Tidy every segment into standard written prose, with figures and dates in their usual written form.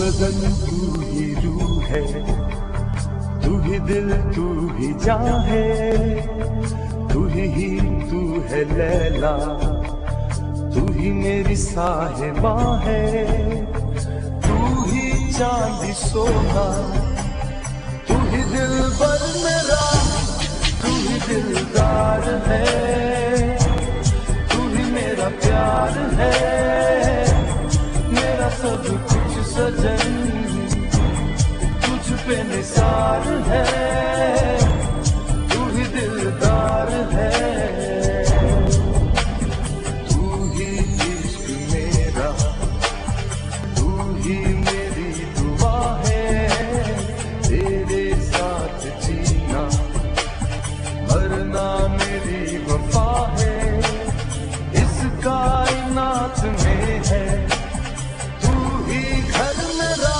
बदन तू ही रूह है, तू ही दिल तू ही जान है, तू है लैला, तू ही मेरी साहिबा है, तू ही चांदी सोना, तू ही दिलबर मेरा, तू ही दिलदार है, तू ही मेरा प्यार है, मेरा सब कुछ सजन तुझ पे निसार है, तू ही दिलदार है, तू ही इश्क मेरा, तू ही मेरी दुआ है, तेरे साथ जीना मरना मेरी वफा है, इस कायनात में है तू ही घर मेरा,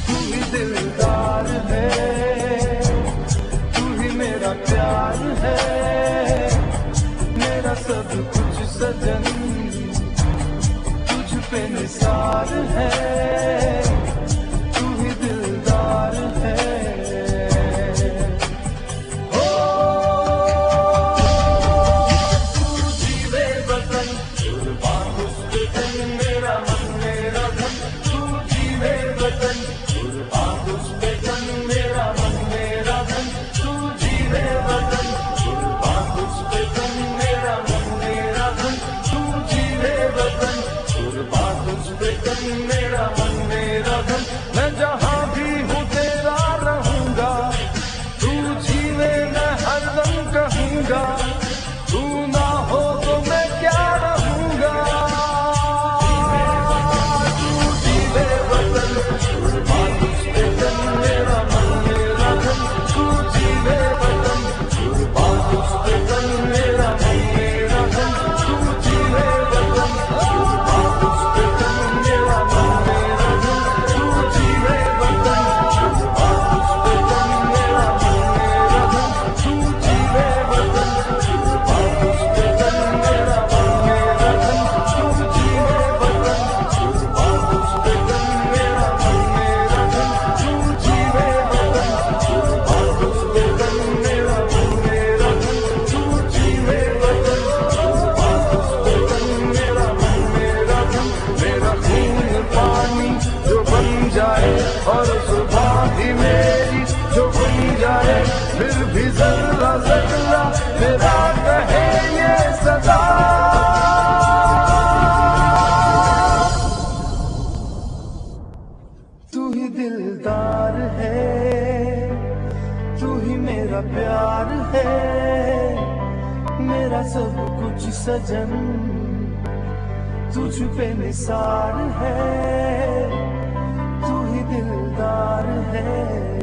तू ही दिलदार है, तू ही मेरा प्यार है, मेरा सब कुछ सजन तुझ पे निसार है, तू ही दिलदार है। ओ तू जीवे वतन कुर्बान उस वतन मेरा मन मेरा धन, तू जीवे वतन कुर्बान उस वतन मेरा मन मेरा धन, तू जीवे वतन कुर्बान उस वतन मेरा मन मेरा धन, तू जीवे वतन कुर्बान उस वतन मेरा मन मेरा धन, मैं जहाँ भी हूँ तेरा रहूंगा, तू जीवे मैं हरदम कहूँगा, तू ना हो तो मैं क्या रहूंगा, तू जीवे वतन कुर्बान उस वतन मेरा मन मेरा धन, तू जीवे वतन कुर्बान उस वतन मेरा मन मेरा धन, तू जीवे वतन कुर्बान उस वतन मेरा मन मेरा धन, तू जीवे वतन कुर्बान उस वतन मेरा मन मेरा धन, तू जीवे वतन कुर्बान उस वतन मेरा मन मेरा धन, तू जीवे वतन कुर्बान उस वतन मेरा मन मेरा धन, तू जीवे वतन कुर्बान उस वतन मेरा मन मेरा धन, तू जीवे वतन कुर्बान उस वतन मेरा मन मेरा धन, मेरा खून पानी जो बन जाए और सुबह भी मेरी जो बन जाए, फिर भी जरा जरा मेरा कहे ये सदा, तू ही दिलदार है, तू ही मेरा प्यार है, मेरा सब कुछ सजन तुझ पे निसार है, तू ही दिलदार है।